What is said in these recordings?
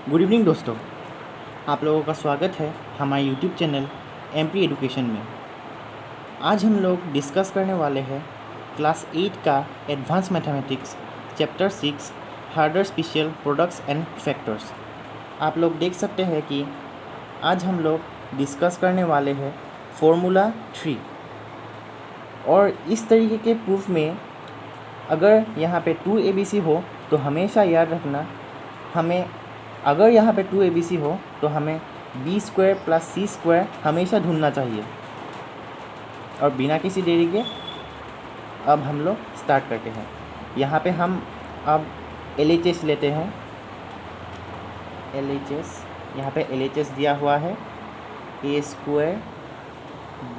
Good evening दोस्तों, आप लोगों का स्वागत है हमारे यूट्यूब चैनल एमपी एडुकेशन में। आज हम लोग डिस्कस करने वाले हैं क्लास 8 का advance mathematics chapter 6 harder special products and factors. आप लोग देख सकते हैं कि आज हम लोग डिस्कस करने वाले हैं फॉर्मूला 3। और इस तरीके के प्रूफ में अगर यहाँ पे 2 ABC हो तो हमेशा याद रखना, हमें अगर यहाँ पे 2 ABC हो तो हमें B² + C² हमेशा ढूंढना चाहिए। और बिना किसी देरी के अब हम लोग स्टार्ट करते हैं। यहाँ पे हम अब LHS लेते हैं। LHS यहाँ पे LHS दिया हुआ है A²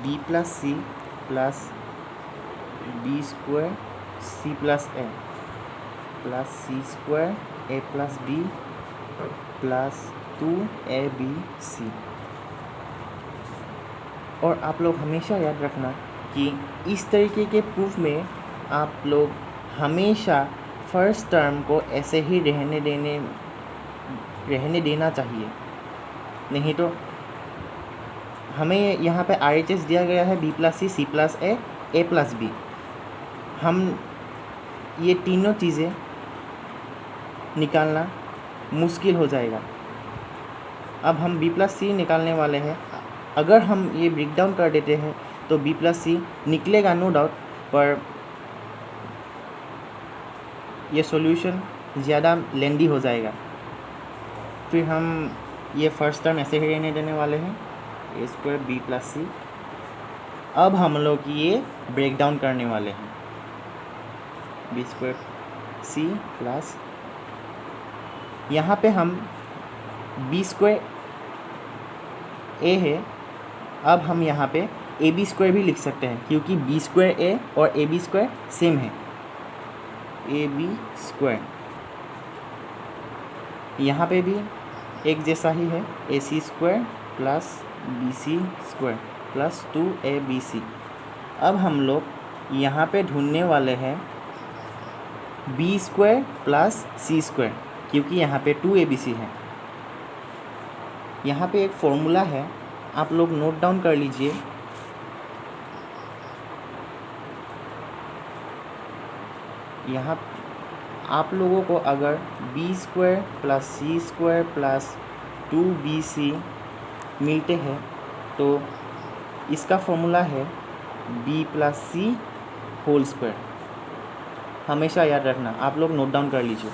B + C + B² C + A + C² A + B + 2ABC। और आप लोग हमेशा याद रखना कि इस तरीके के प्रूफ में आप लोग हमेशा फर्स्ट टर्म को ऐसे ही रहने देना चाहिए। नहीं तो हमें यहाँ पे RHS दिया गया है B + C C + A A + B। हम ये तीनों चीज़ें निकालना मुश्किल हो जाएगा। अब हम B + C निकालने वाले हैं। अगर हम ये ब्रेक डाउन कर देते हैं तो B + C निकलेगा नो डाउट, पर ये सॉल्यूशन ज़्यादा लेंदी हो जाएगा। फिर हम ये फर्स्ट टर्म ऐसे ही रहने देने वाले हैं A² B + C। अब हम लोग ये ब्रेक डाउन करने वाले हैं B² C + यहाँ पे हम B² A है। अब हम यहाँ पे AB² भी लिख सकते हैं क्योंकि B² A और AB² सेम है। AB², यहाँ पे भी एक जैसा ही है AC² + BC² + 2ABC। अब हम लोग यहाँ पे ढूंढने वाले हैं B² + C² क्योंकि यहाँ पे 2ABC है। यहाँ पे एक फॉर्मूला है, आप लोग नोट डाउन कर लीजिए। यहाँ आप लोगों को अगर B² + C² + 2BC मिलते हैं तो इसका फॉर्मूला है B + C होल²। हमेशा याद रखना, आप लोग नोट डाउन कर लीजिए।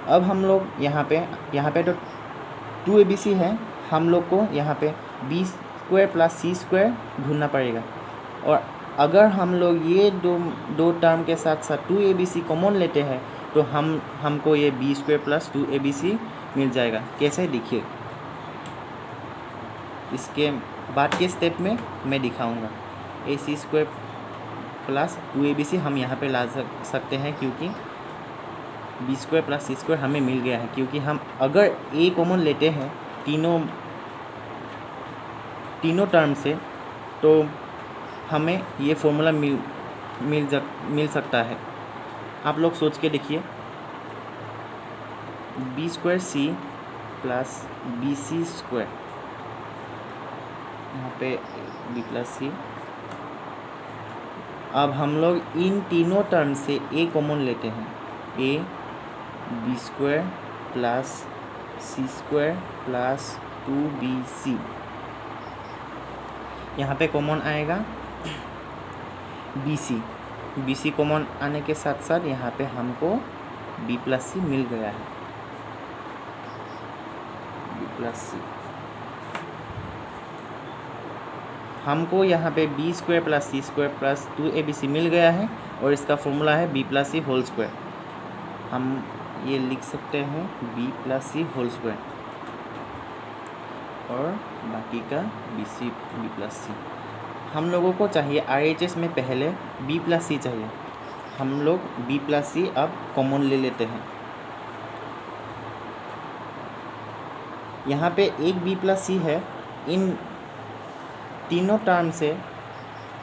अब हम लोग यहाँ पे तो 2ABC है, हम लोग को यहाँ पे B² + C² ढूंढना पड़ेगा। और अगर हम लोग ये दो टर्म के साथ साथ 2ABC कॉमन लेते हैं तो हमको ये B² + 2ABC मिल जाएगा। कैसे देखिए, इसके बाद के स्टेप में मैं दिखाऊंगा। AC² + 2ABC हम यहाँ पे ला सकते हैं क्योंकि B² + C² हमें मिल गया है। क्योंकि हम अगर A कॉमन लेते हैं तीनों टर्म से तो हमें ये फॉर्मूला मिल सकता है। आप लोग सोच के देखिए, B² C + BC², यहाँ पे B + C। अब हम लोग इन तीनों टर्म से A कॉमन लेते हैं, A B² + C² + 2BC। यहाँ पे कॉमन आएगा BC कॉमन आने के साथ साथ यहाँ पे हमको B + C मिल गया है। B + C हमको यहाँ पे B² + C² + 2ABC मिल गया है और इसका फॉर्मूला है B + C होल²। हम ये लिख सकते हैं B + C होल² और बाकी का B + C। हम लोगों को चाहिए RHS में पहले B + C चाहिए। हम लोग B + C अब कॉमन ले लेते हैं। यहाँ पे एक B + C है। इन तीनों टर्म से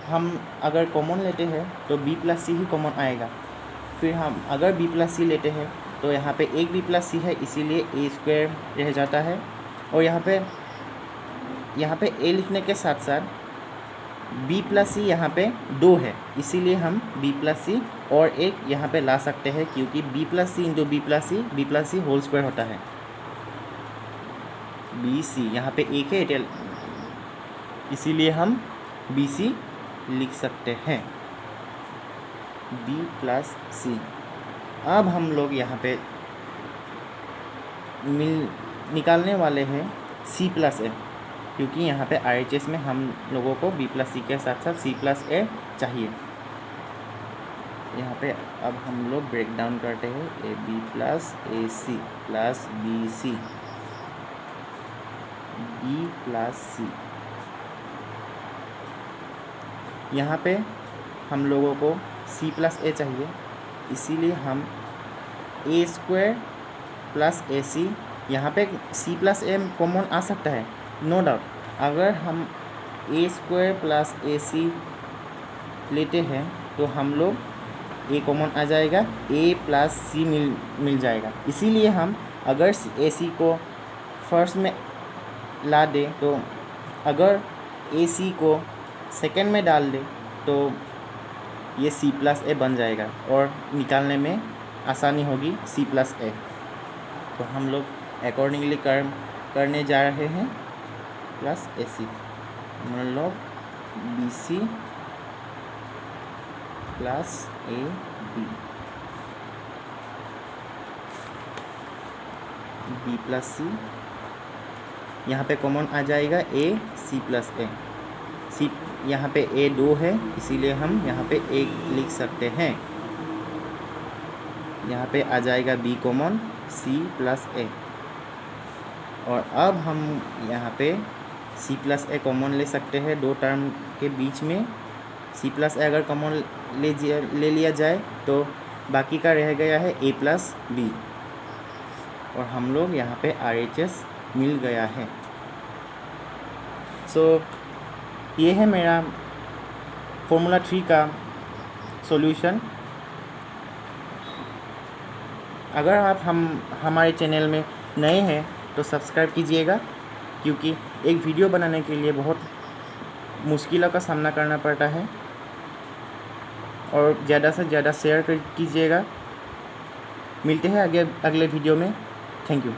हम अगर कॉमन लेते हैं तो B + C ही कॉमन आएगा। फिर हम अगर B + C लेते हैं तो यहाँ पे एक बी प्लस सी है, इसीलिए ए स्क्वायर रह जाता है। और यहाँ पे ए लिखने के साथ साथ बी प्लस सी यहाँ पे 2 है, इसीलिए हम बी प्लस सी और एक यहाँ पे ला सकते हैं, क्योंकि बी प्लस सी इंटू बी प्लस सी होल स्क्वायर होता है। बी सी यहाँ पे एक है, इसीलिए हम बी सी लिख सकते हैं, बी प्लस सी। अब हम लोग यहाँ पे निकालने वाले हैं सी प्लस ए, क्योंकि यहाँ पे RHS में हम लोगों को बी प्लस सी के साथ साथ सी प्लस ए चाहिए। यहाँ पे अब हम लोग ब्रेक डाउन करते हैं, A B plus A C plus B C, B plus C. यहाँ पे हम लोगों को सी प्लस ए चाहिए, इसीलिए हम ए स्क्वायर प्लस ए सी, यहाँ पे सी प्लस ए कॉमन आ सकता है, नो डाउट। अगर हम ए स्क्वायर प्लस ए सी लेते हैं तो हम लोग ए कॉमन आ जाएगा, ए प्लस सी मिल जाएगा। इसीलिए हम अगर ए सी को फर्स्ट में ला दे, तो अगर ए सी को सेकेंड में डाल दे तो ये सी प्लस ए बन जाएगा और निकालने में आसानी होगी सी प्लस ए। तो हम लोग अकॉर्डिंगली करने जा रहे हैं प्लस ए सी, हम लोग B C plus A B plus C, यहाँ पे कॉमन आ जाएगा ए सी प्लस ए, सी यहाँ पे ए 2 है, इसीलिए हम यहाँ पे 1 लिख सकते हैं। यहाँ पे आ जाएगा बी कॉमन, सी प्लस ए। और अब हम यहाँ पे सी प्लस ए कॉमन ले सकते हैं, 2 टर्म के बीच में सी प्लस ए अगर कॉमन ले लिया जाए तो बाकी का रह गया है ए प्लस बी, और हम लोग यहाँ पे RHS मिल गया है। सो ये है मेरा फॉर्मूला 3 का सॉल्यूशन। अगर आप हमारे चैनल में नए हैं तो सब्सक्राइब कीजिएगा, क्योंकि एक वीडियो बनाने के लिए बहुत मुश्किलों का सामना करना पड़ता है। और ज़्यादा से ज़्यादा शेयर कीजिएगा। मिलते हैं अगले वीडियो में। Thank you.